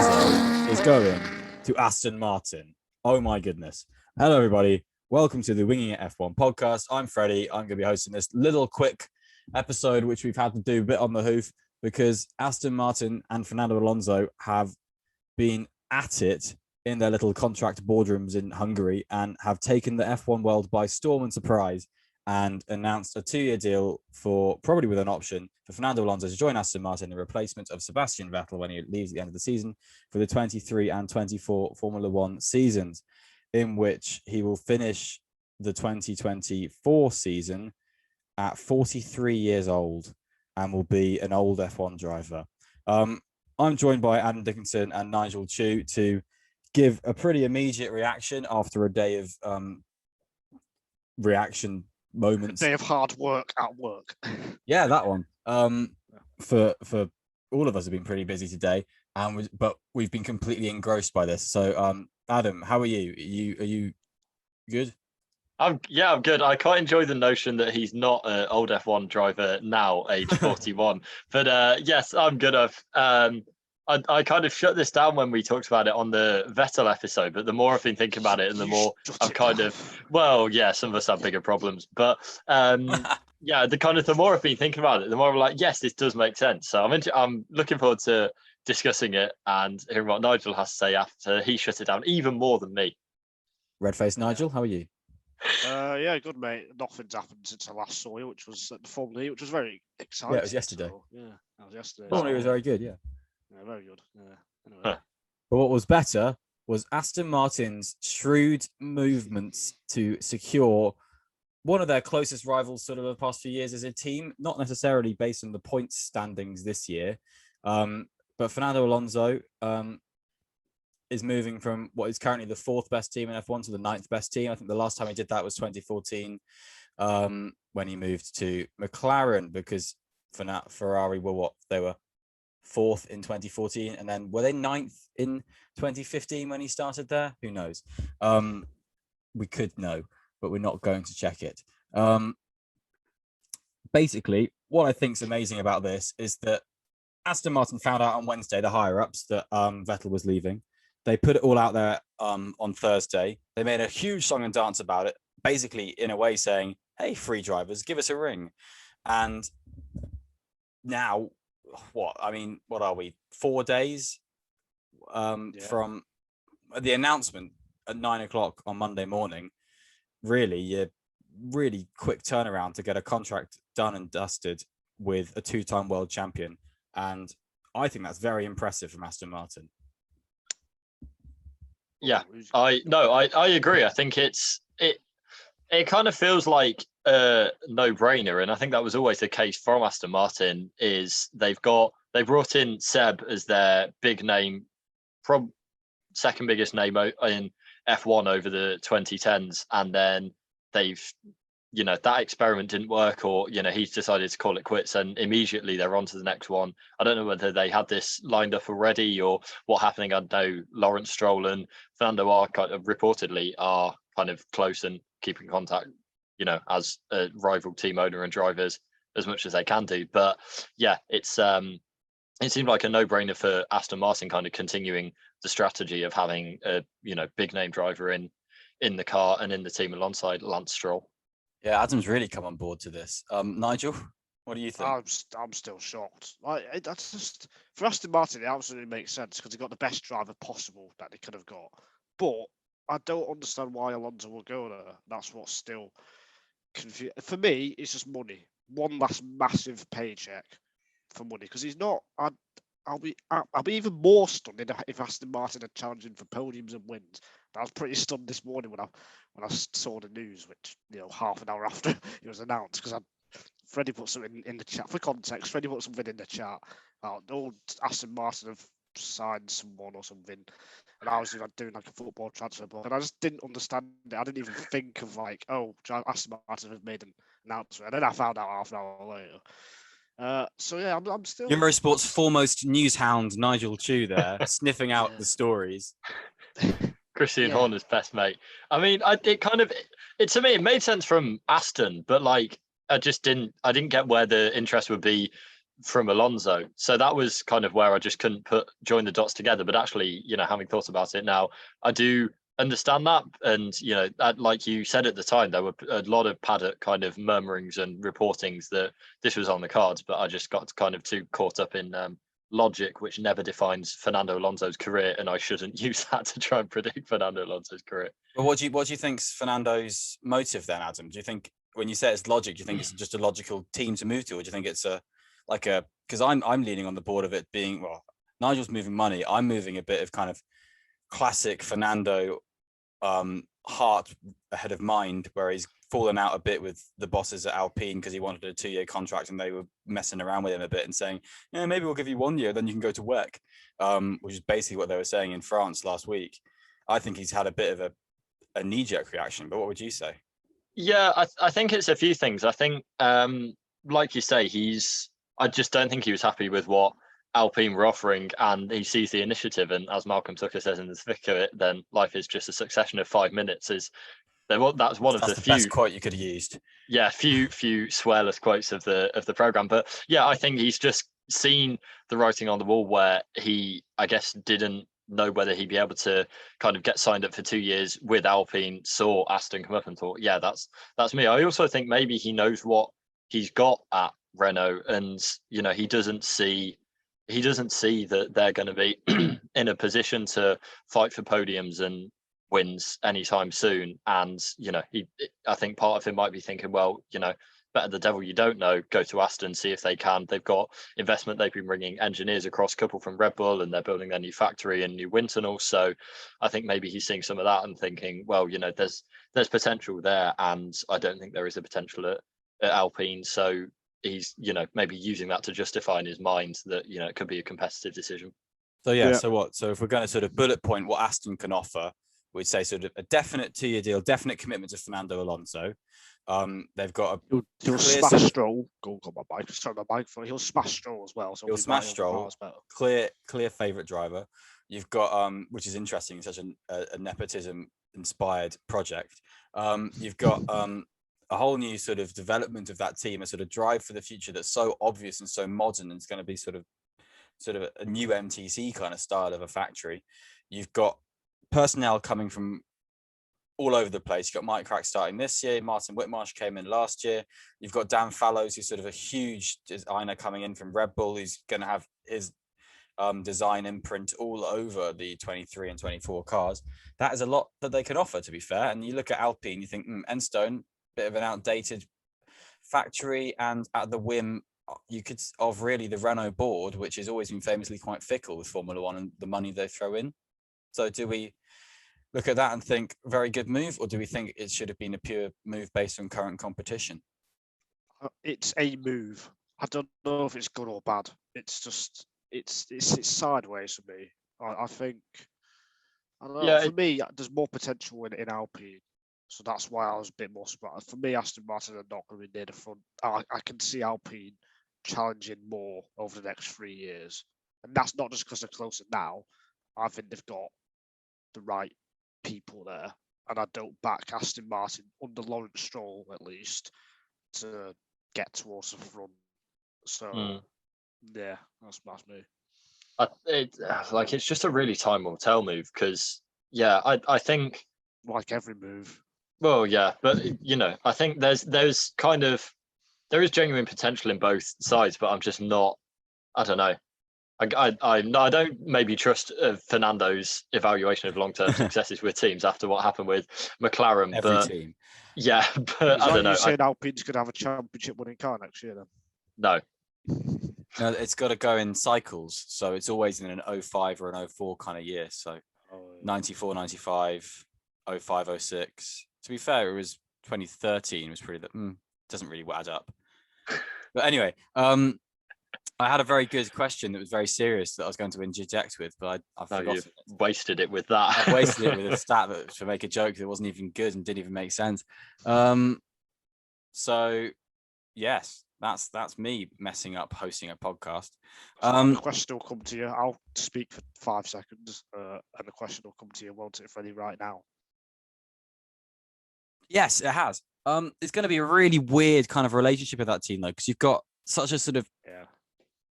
Alonso is going to Aston Martin. Oh my goodness. Hello, everybody. Welcome to the Winging It F1 podcast. I'm Freddie. I'm going to be hosting this little quick episode, which we've had to do a bit on the hoof because Aston Martin and Fernando Alonso have been at it in their little contract boardrooms in Hungary and have taken the F1 world by storm and surprise and announced a 2-year deal for probably with an option for Fernando Alonso to join Aston Martin in replacement of Sebastian Vettel when he leaves at the end of the season for the 23 and 24 Formula One seasons, in which he will finish the 2024 season at 43 years old and will be an old F1 driver. I'm joined by Adam Dickinson and Nigel Chu to give a pretty immediate reaction after a day of reaction moments. Day of hard work at work. Yeah, that one. For all of us have been pretty busy today, but we've been completely engrossed by this. So, Adam, how are you? Are you good? I'm good. I quite enjoy the notion that he's not an old F1 driver now, age 41. But yes, I'm good. I kind of shut this down when we talked about it on the Vettel episode, but the more I've been thinking about it and the more I've kind of, some of us have bigger problems, but the more I've been thinking about it, the more I'm like, yes, this does make sense. So I'm looking forward to discussing it and hearing what Nigel has to say after he shut it down even more than me. Red-faced Nigel, how are you? Yeah, good, mate. Nothing's happened since I last saw you, which was at the Formula E, which was very exciting. Yeah, it was yesterday. So, that was yesterday. Formula E was very good, yeah. Yeah, very good. Yeah. Anyway. But what was better was Aston Martin's shrewd movements to secure one of their closest rivals sort of the past few years as a team, not necessarily based on the points standings this year. But Fernando Alonso is moving from what is currently the 4th best team in F1 to the 9th best team. I think the last time he did that was 2014 when he moved to McLaren because Ferrari were they were 4th in 2014, and then were they 9th in 2015 when he started there? Who knows? We could know, but we're not going to check it. Basically, what I think is amazing about this is that Aston Martin found out on Wednesday, the higher-ups, that Vettel was leaving. They put it all out there on Thursday. They made a huge song and dance about it, basically in a way saying, hey, free drivers, give us a ring. And now, what are we, 4 days from the announcement at 9 o'clock on Monday morning? Really quick turnaround to get a contract done and dusted with a 2-time world champion. And I think that's very impressive from Aston Martin. Yeah, I agree. I think it kind of feels like a no-brainer, and I think that was always the case from Aston Martin. Is they brought in Seb as their big name, second biggest name in F1 over the 2010s, and then that experiment didn't work, or he's decided to call it quits, and immediately they're on to the next one. I don't know whether they had this lined up already or what happening. I know Lawrence Stroll and Fernando are reportedly kind of close and keeping contact, as a rival team owner and drivers as much as they can do. But yeah, it seemed like a no-brainer for Aston Martin, kind of continuing the strategy of having a big name driver in the car and in the team alongside Lance Stroll. Yeah, Adam's really come on board to this. Nigel, what do you think? I'm still shocked. That's just for Aston Martin. It absolutely makes sense because they got the best driver possible that they could have got. But I don't understand why Alonso will go there. That's what's still confusing for me. It's just money. One last massive paycheck for money because he's not. I'll be even more stunned if Aston Martin are challenging for podiums and wins. I was pretty stunned this morning when I saw the news, which half an hour after it was announced, because Freddie put something in the chat for context. Freddie put something in the chat about old Aston Martin have signed someone or something, and I was doing like a football transfer book, and I just didn't understand it. I didn't even think of Aston Martin have made an announcement, and then I found out half an hour later. So yeah, I'm still Eurosport's foremost news hound Nigel Chu there sniffing out the stories. Christian Horner's best mate. I mean, to me, it made sense from Aston, but I didn't get where the interest would be from Alonso. So that was kind of where I just couldn't join the dots together. But actually, you know, having thought about it now, I do understand that. And, you know, that, like you said at the time, there were a lot of paddock kind of murmurings and reportings that this was on the cards, but I just got kind of too caught up in logic, which never defines Fernando Alonso's career, and I shouldn't use that to try and predict Fernando Alonso's career. But what do you think's Fernando's motive then, Adam? Do you think when you say it's logic, do you think it's just a logical team to move to, or do you think it's because I'm leaning on the board of it being, well, Nigel's moving money, I'm moving a bit of kind of classic Fernando heart ahead of mind, where he's fallen out a bit with the bosses at Alpine because he wanted a 2-year contract and they were messing around with him a bit and saying, yeah, maybe we'll give you 1 year, then you can go to work, which is basically what they were saying in France last week. I think he's had a bit of a knee-jerk reaction, but what would you say? Yeah, I think it's a few things. I think, like you say, I just don't think he was happy with what Alpine were offering, and he sees the initiative. And as Malcolm Tucker says in the thick of it, then life is just a succession of 5 minutes. That's one of the few best quote you could have used. Yeah, few swearless quotes of the program. But yeah, I think he's just seen the writing on the wall where he, I guess, didn't know whether he'd be able to kind of get signed up for 2 years with Alpine, saw Aston come up and thought, yeah, that's me. I also think maybe he knows what he's got at Renault, and you know, he doesn't see that they're going to be in a position to fight for podiums and wins anytime soon. And you know, I think part of him might be thinking, well, you know, better the devil you don't know, go to Aston, see if they can. They've got investment. They've been bringing engineers across, a couple from Red Bull, and they're building their new factory and new wind tunnel. So I think maybe he's seeing some of that and thinking, well, you know, there's potential there, and I don't think there is a potential at Alpine. So he's, you know, maybe using that to justify in his mind that, you know, it could be a competitive decision. So yeah. So if we're going to sort of bullet point what Aston can offer, we'd say sort of a definite 2-year deal, definite commitment to Fernando Alonso. They've got he'll smash Stroll. Go my bike. Sorry, my bike. He'll smash Stroll as well. So he'll smash Stroll. Clear favorite driver. You've got which is interesting, such a nepotism inspired project. You've got a whole new sort of development of that team, a sort of drive for the future that's so obvious and so modern, and it's going to be sort of a new MTC kind of style of a factory. You've got personnel coming from all over the place. You've got Mike Crack starting this year. Martin Whitmarsh came in last year. You've got Dan Fallows, who's sort of a huge designer coming in from Red Bull, who's going to have his design imprint all over the 23 and 24 cars. That is a lot that they can offer, to be fair. And you look at Alpine, you think, Enstone, bit of an outdated factory, and at the whim of really the Renault board, which has always been famously quite fickle with Formula One and the money they throw in. So do we look at that and think very good move, or do we think it should have been a pure move based on current competition? It's a move. I don't know if it's good or bad. It's just it's sideways for me. I think, I don't know. Yeah, for me, there's more potential in Alpine, so that's why I was a bit more surprised. For me, Aston Martin are not going to be near the front. I can see Alpine challenging more over the next 3 years, and that's not just because they're closer now. I think they've got the right people there, and I don't back Aston Martin under Lawrence Stroll at least to get towards the front. So yeah, that's me. It's just a really time will tell move, because I think like every move. Well, yeah, but you know, I think there is genuine potential in both sides, but I'm just not. I don't know. I don't maybe trust Fernando's evaluation of long-term successes with teams after what happened with McLaren. Every team. Yeah, but I don't know. You're saying Alpine's could have a championship-winning car next year, then? No. No, it's got to go in cycles. So it's always in an 05 or an 04 kind of year. So 94, 95, 05, 06. To be fair, it was 2013 was pretty, doesn't really add up. But anyway, I had a very good question that was very serious that I was going to interject with, but I forgot. You've wasted it with that. I wasted it with a stat to make a joke that wasn't even good and didn't even make sense. So yes, that's me messing up hosting a podcast. The question will come to you. I'll speak for 5 seconds, and the question will come to you. Won't it, Freddie, right now? Yes, it has. It's going to be a really weird kind of relationship with that team, though, because you've got such a sort of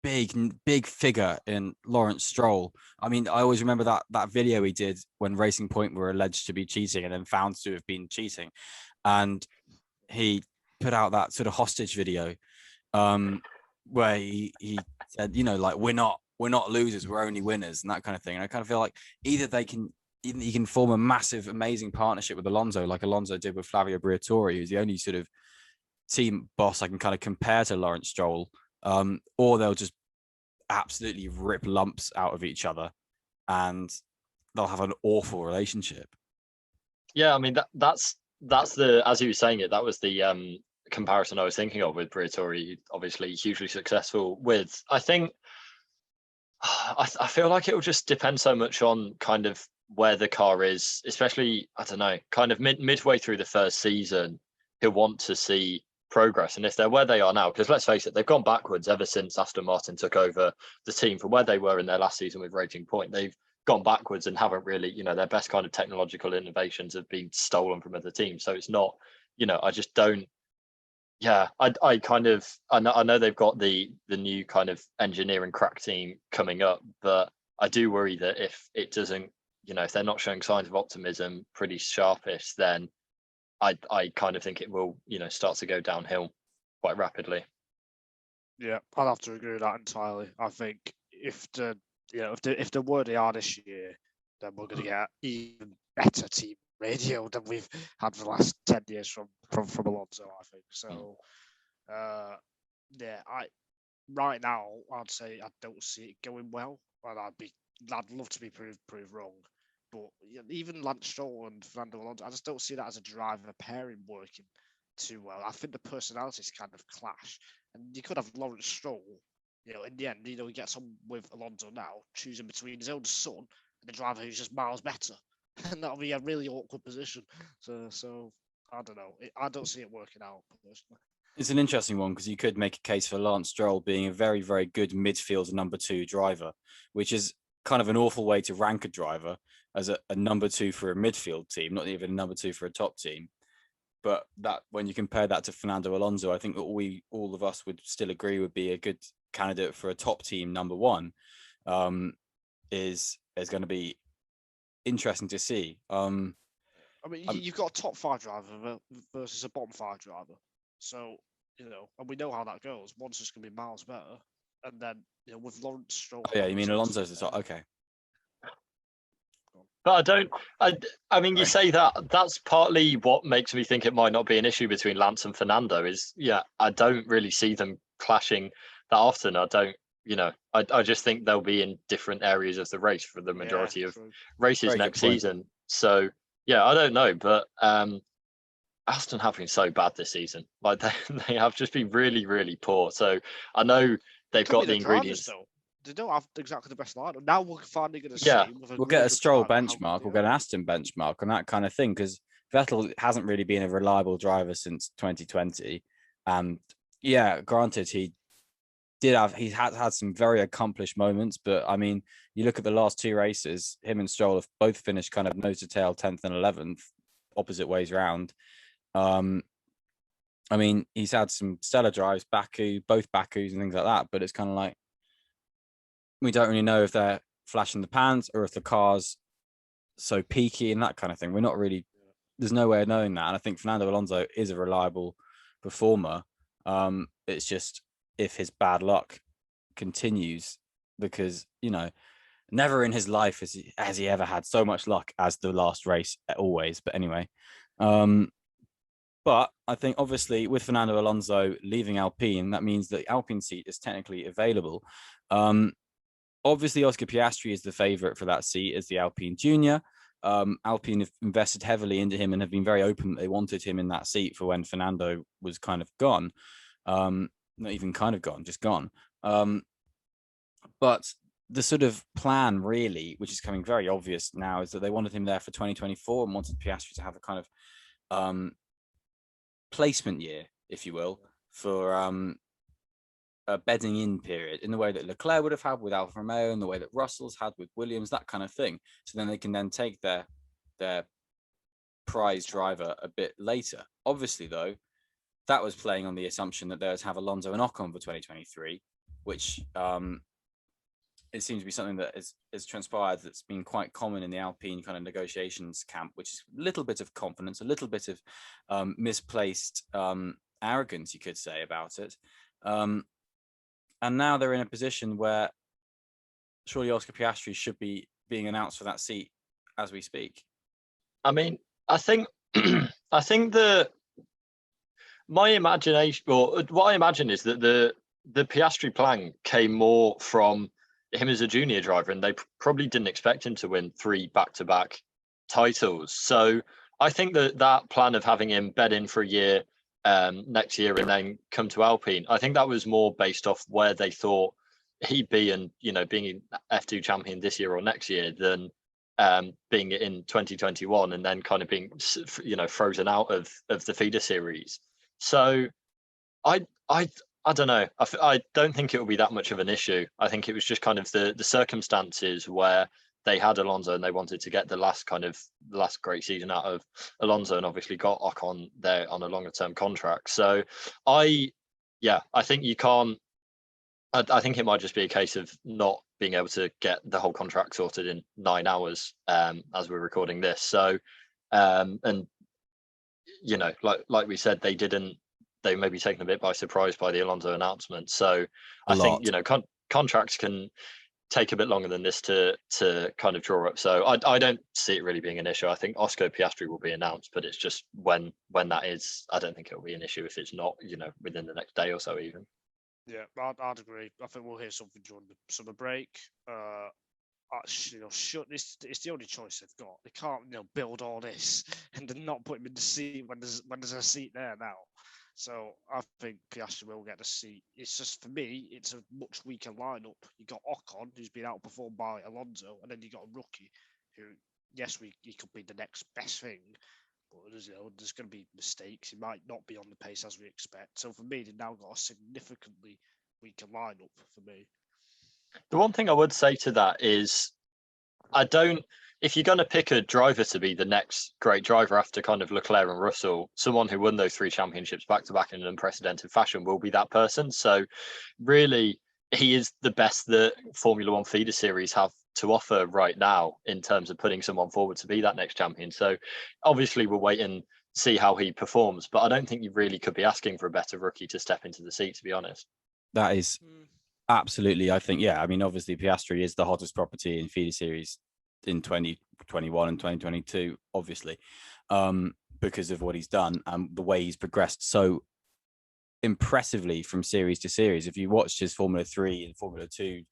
big figure in Lawrence Stroll. I mean, I always remember that video he did when Racing Point were alleged to be cheating and then found to have been cheating, and he put out that sort of hostage video where he said, like we're not losers, we're only winners, and that kind of thing. And I kind of feel like either you can form a massive, amazing partnership with Alonso, like Alonso did with Flavio Briatore, who's the only sort of team boss I can kind of compare to Lawrence Stroll, or they'll just absolutely rip lumps out of each other and they'll have an awful relationship. Yeah, I mean that's the, as you were saying it, that was the comparison I was thinking of with Briatore, obviously hugely successful with. I think I feel like it will just depend so much on kind of where the car is, especially, I don't know, kind of midway through the first season, he'll want to see progress. And if they're where they are now, because let's face it, they've gone backwards ever since Aston Martin took over the team from where they were in their last season with Racing Point. They've gone backwards and haven't really, their best kind of technological innovations have been stolen from other teams. So it's not, I just don't. Yeah, I know they've got the new kind of engineering crack team coming up, but I do worry that if it doesn't, if they're not showing signs of optimism pretty sharpish, then I kind of think it will, start to go downhill quite rapidly. Yeah, I'd have to agree with that entirely. I think if the word they are this year, then we're going to get even better team radio than we've had for the last 10 years from Alonso, I think. So, right now I'd say I don't see it going well, and I'd love to be proved wrong. But even Lance Stroll and Fernando Alonso, I just don't see that as a driver pairing working too well. I think the personalities kind of clash, and you could have Lawrence Stroll. In the end, he gets on with Alonso now, choosing between his own son and the driver who's just miles better, and that'll be a really awkward position. So I don't know. I don't see it working out personally. It's an interesting one because you could make a case for Lance Stroll being a very, very good midfield number 2 driver, which is kind of an awful way to rank a driver as a number 2 for a midfield team, not even a number 2 for a top team. But that, when you compare that to Fernando Alonso, I think that all of us would still agree would be a good candidate for a top team number 1. Is going to be interesting to see. I mean, you've got a top 5 driver versus a bottom 5 driver, so and we know how that goes. One's just going to be miles better, and then with Lawrence Stroll. Oh yeah, you mean Alonso's the top? Okay. But I mean, you say that, that's partly what makes me think it might not be an issue between Lance and Fernando is, I don't really see them clashing that often. I don't, I just think they'll be in different areas of the race for the majority of races Very next season. So, I don't know, but Aston have been so bad this season. Like they have just been really, really poor. So I know they've got the ingredients. They don't have exactly the best lineup. Now we're finally going to see. We'll get a Stroll benchmark. We'll get an Aston benchmark and that kind of thing, because Vettel hasn't really been a reliable driver since 2020. And granted, he's had some very accomplished moments, but I mean, you look at the last 2 races, him and Stroll have both finished kind of nose to tail 10th and 11th, opposite ways round. I mean, he's had some stellar drives, both Bakus and things like that, but it's kind of like, we don't really know if they're flashing the pans or if the car's so peaky and that kind of thing. We're not really, there's no way of knowing that. And I think Fernando Alonso is a reliable performer. It's just if his bad luck continues, because, never in his life has he ever had so much luck as the last race always. But anyway, but I think obviously with Fernando Alonso leaving Alpine, that means that the Alpine seat is technically available. Obviously, Oscar Piastri is the favourite for that seat as the Alpine junior. Alpine have invested heavily into him and have been very open that they wanted him in that seat for when Fernando was kind of gone. Not even kind of gone, just gone. But the sort of plan really, which is coming very obvious now, is that they wanted him there for 2024 and wanted Piastri to have a kind of placement year, if you will, for a bedding in period, in the way that Leclerc would have had with Alfa Romeo, in the way that Russell's had with Williams, that kind of thing. So then they can then take their prize driver a bit later. Obviously, though, that was playing on the assumption that they would have Alonso and Ocon for 2023. which it seems to be something that is transpired that's been quite common in the Alpine kind of negotiations camp, which is a little bit of confidence, a little bit of misplaced arrogance, you could say, about it. And now they're in a position where surely Oscar Piastri should be being announced for that seat as we speak. I mean, I think my imagination, or what I imagine, is that the Piastri plan came more from him as a junior driver, and they probably didn't expect him to win 3 back-to-back titles. So I think that plan of having him bed in for a year next year and then come to Alpine, I think that was more based off where they thought he'd be, and being F2 champion this year or next year, than being in 2021 and then kind of being frozen out of the feeder series. So I don't know. I don't think it will be that much of an issue. I think it was just kind of the circumstances where they had Alonso and they wanted to get the last great season out of Alonso, and obviously got Ocon there on a longer term contract. So I think you can't. I think it might just be a case of not being able to get the whole contract sorted in 9 hours as we're recording this. So, and like we said, they may be taken a bit by surprise by the Alonso announcement. So I think contracts can take a bit longer than this to kind of draw up. So I don't see it really being an issue. I think Oscar Piastri will be announced, but it's just when that is. I don't think it will be an issue if it's not within the next day or so even. Yeah, I'd agree. I think we'll hear something during the summer break. It's the only choice they've got. They can't, build all this and then not put him in the seat when there's a seat there now. So I think Piastri will get a seat. It's just, for me, it's a much weaker lineup. You got Ocon, who's been outperformed by Alonso, and then you got a rookie who, yes, he could be the next best thing. But there's going to be mistakes. He might not be on the pace as we expect. So for me, they've now got a significantly weaker lineup for me. The one thing I would say to that is, if you're going to pick a driver to be the next great driver after kind of Leclerc and Russell, someone who won those 3 championships back to back in an unprecedented fashion will be that person. So really, he is the best that Formula One feeder series have to offer right now in terms of putting someone forward to be that next champion. So obviously we'll wait and see how he performs, but I don't think you really could be asking for a better rookie to step into the seat, to be honest. That is absolutely, I think, I mean, obviously Piastri is the hottest property in feeder series in 2021 and 2022, obviously, because of what he's done and the way he's progressed so impressively from series to series. If you watched his Formula 3 and Formula 2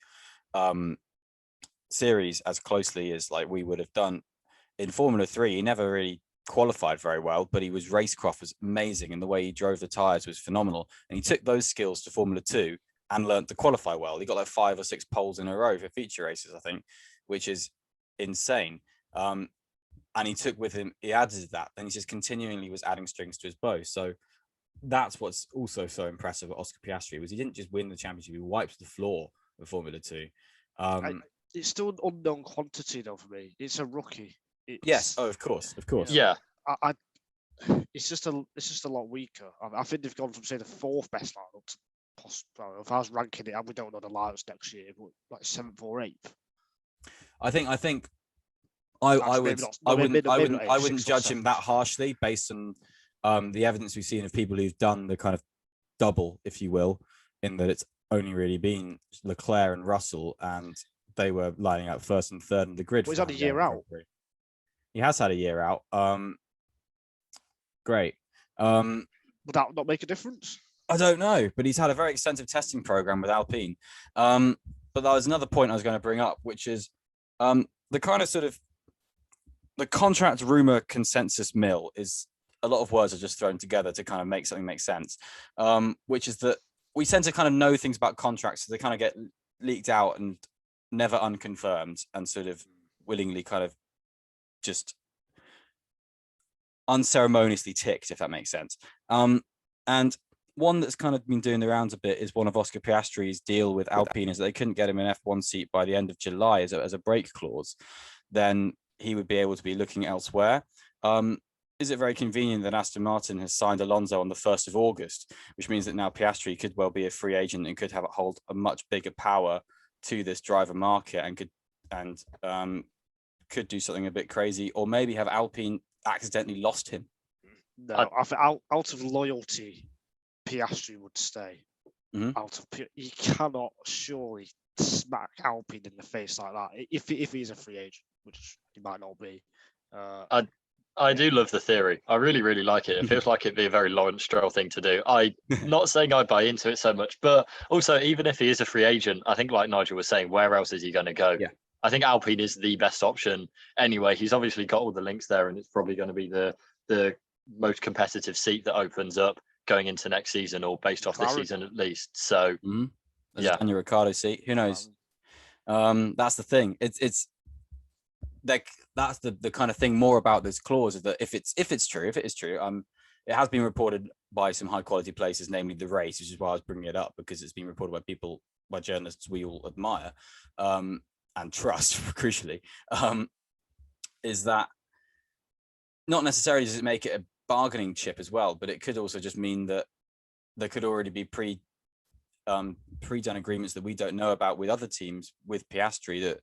series as closely as like we would have done in Formula 3, he never really qualified very well, but his racecraft was amazing, and the way he drove the tires was phenomenal. And he took those skills to Formula 2 and learned to qualify well. He got like 5 or 6 poles in a row for feature races, I think, which is insane. And he took with him, he added that, and he just continually was adding strings to his bow. So that's what's also so impressive at Oscar Piastri, was he didn't just win the championship, he wiped the floor of Formula 2. It's still an unknown quantity though for me. It's a rookie. Yes. Oh, of course. Yeah. It's just a lot weaker. I think they've gone from, say, the 4th best lineup to possibly, if I was ranking it, and we don't know the lineups next year, but like 7th or 8th. I think I wouldn't judge him that harshly based on the evidence we've seen of people who've done the kind of double, if you will, in that it's only really been Leclerc and Russell, and they were lining up 1st and 3rd in the grid. Well, he's had a year out. He has had a year out. Great. Would that not make a difference? I don't know, but he's had a very extensive testing program with Alpine. But there was another point I was going to bring up, which is the kind of sort of the contract rumor consensus mill is a lot of words are just thrown together to kind of make something make sense, which is that we tend to kind of know things about contracts, so they kind of get leaked out and never unconfirmed and sort of willingly kind of just unceremoniously ticked, if that makes sense. And one that's kind of been doing the rounds a bit is one of Oscar Piastri's deal with Alpine, is that they couldn't get him an F1 seat by the end of July as a break clause. Then he would be able to be looking elsewhere. is it very convenient that Aston Martin has signed Alonso on the 1st of August, which means that now Piastri could well be a free agent and could hold a much bigger power to this driver market and could do something a bit crazy, or maybe have Alpine accidentally lost him? No, I think out of loyalty, Piastri would stay. You cannot surely smack Alpine in the face like that if he's a free agent, which he might not be. I do love the theory. I really, really like it. It feels like it'd be a very Lawrence Stroll thing to do. I'm not saying I buy into it so much, but also, even if he is a free agent, I think, like Nigel was saying, where else is he going to go? Yeah. I think Alpine is the best option anyway. He's obviously got all the links there, and it's probably going to be the most competitive seat that opens up going into next season, or based off this season at least. So, yeah, Daniel Ricciardo seat. Who knows? That's the thing. It's like that's the kind of thing more about this clause is that if it is true, it has been reported by some high quality places, namely The Race, which is why I was bringing it up, because it's been reported by journalists we all admire and trust, crucially, is that not necessarily does it make it a bargaining chip as well, but it could also just mean that there could already be pre-done agreements that we don't know about with other teams with Piastri that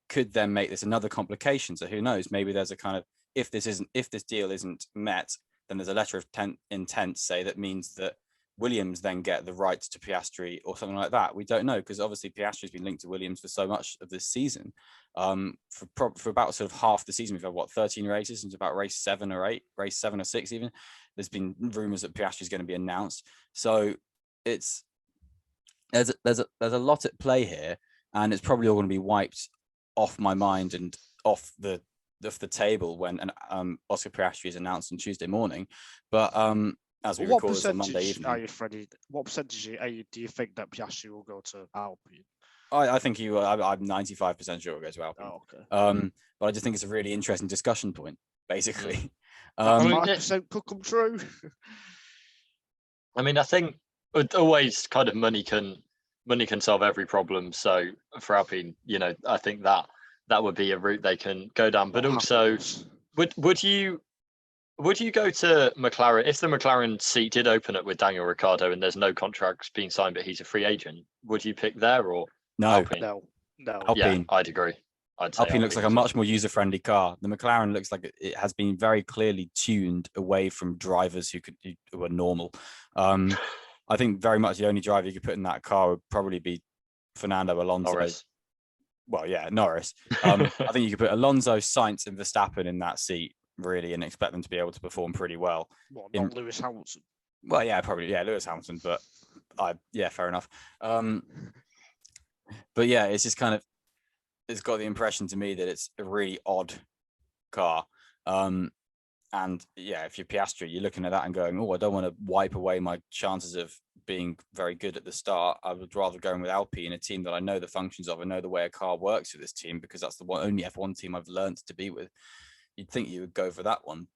could then make this another complication. So who knows? Maybe there's a kind of if this deal isn't met, then there's a letter of intent, say, that means that Williams then get the rights to Piastri or something like that. We don't know, because obviously Piastri's been linked to Williams for so much of this season. For about sort of half the season, we've had 13 races since about race 7 or 6 even. There's been rumors that Piastri's going to be announced. So there's a lot at play here, and it's probably all going to be wiped off my mind and off the table when Oscar Piastri is announced on Tuesday morning. But as we record this on Monday evening, Freddie, what percentage do you think that Piastri will go to Alpine? I think he will. I'm 95% sure it will go to Alpine. Oh, okay. But I just think it's a really interesting discussion point, basically. 5% could come true. I mean, I think always kind of money can solve every problem. So for Alpine, I think that would be a route they can go down. But also, would you go to McLaren if the McLaren seat did open up with Daniel Ricciardo and there's no contracts being signed, but he's a free agent? Would you pick there or no? Alpine? No. Alpine. Yeah, I'd agree. Alpine looks like a much more user-friendly car. The McLaren looks like it has been very clearly tuned away from drivers who are normal. I think very much the only driver you could put in that car would probably be Fernando, Alonso. Norris. Well, yeah, Norris. I think you could put Alonso, Sainz, and Verstappen in that seat, really, and expect them to be able to perform pretty well. What, not Lewis Hamilton? Well, yeah, probably, yeah, Lewis Hamilton, but fair enough. But yeah, it's just kind of, it's got the impression to me that it's a really odd car. And yeah, if you're Piastri, you're looking at that and going, oh, I don't want to wipe away my chances of being very good at the start. I would rather go in with Alpine, a team that I know the functions of. I know the way a car works with this team, because that's the only F1 team I've learned to be with. You'd think you would go for that one.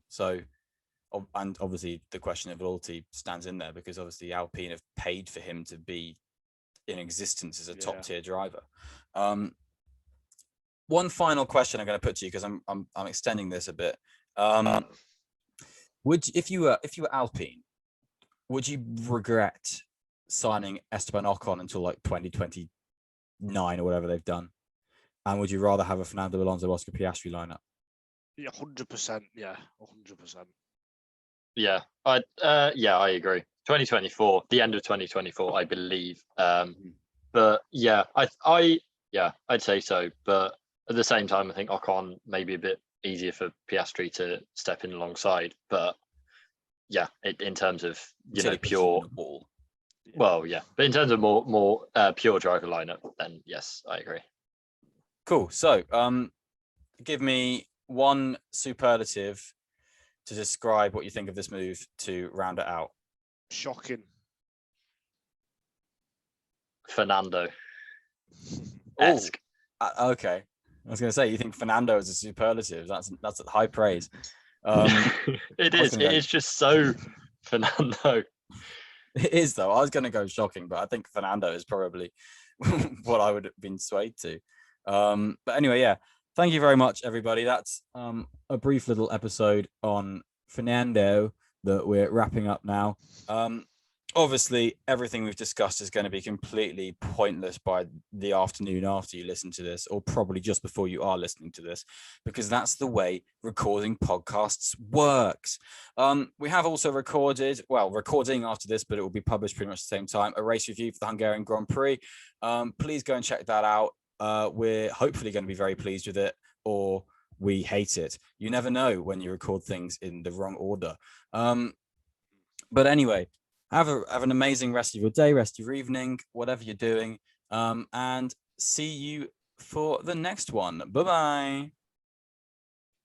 So, and obviously the question of loyalty stands in there, because obviously Alpine have paid for him to be in existence as a top tier driver. One final question I'm going to put to you, because I'm extending this a bit. If you were Alpine, would you regret signing Esteban Ocon until like 2029 or whatever they've done? And would you rather have a Fernando Alonso, Oscar Piastri lineup? Yeah, 100%. Yeah, 100%. Yeah, I agree. 2024, the end of 2024, I believe. But yeah, I'd say so. But at the same time, I think Ocon may be a bit easier for Piastri to step in alongside. But yeah, in terms of pure, well, yeah, but in terms of more pure driver lineup, then yes, I agree. Cool. So, give me one superlative to describe what you think of this move to round it out. Shocking. Fernando. Okay. I was going to say, you think Fernando is a superlative? That's high praise. It is. It is just so Fernando. It is, though. I was going to go shocking, but I think Fernando is probably what I would have been swayed to. But anyway, yeah. thank you very much, everybody. That's a brief little episode on Fernando that we're wrapping up now. Obviously, everything we've discussed is going to be completely pointless by the afternoon after you listen to this, or probably just before you are listening to this, because that's the way recording podcasts works. We have also recording after this, but it will be published pretty much at the same time, a race review for the Hungarian Grand Prix. Please go and check that out. We're hopefully going to be very pleased with it, or we hate it. You never know when you record things in the wrong order. But anyway, have an amazing rest of your day, rest of your evening, whatever you're doing. And see you for the next one. Bye-bye.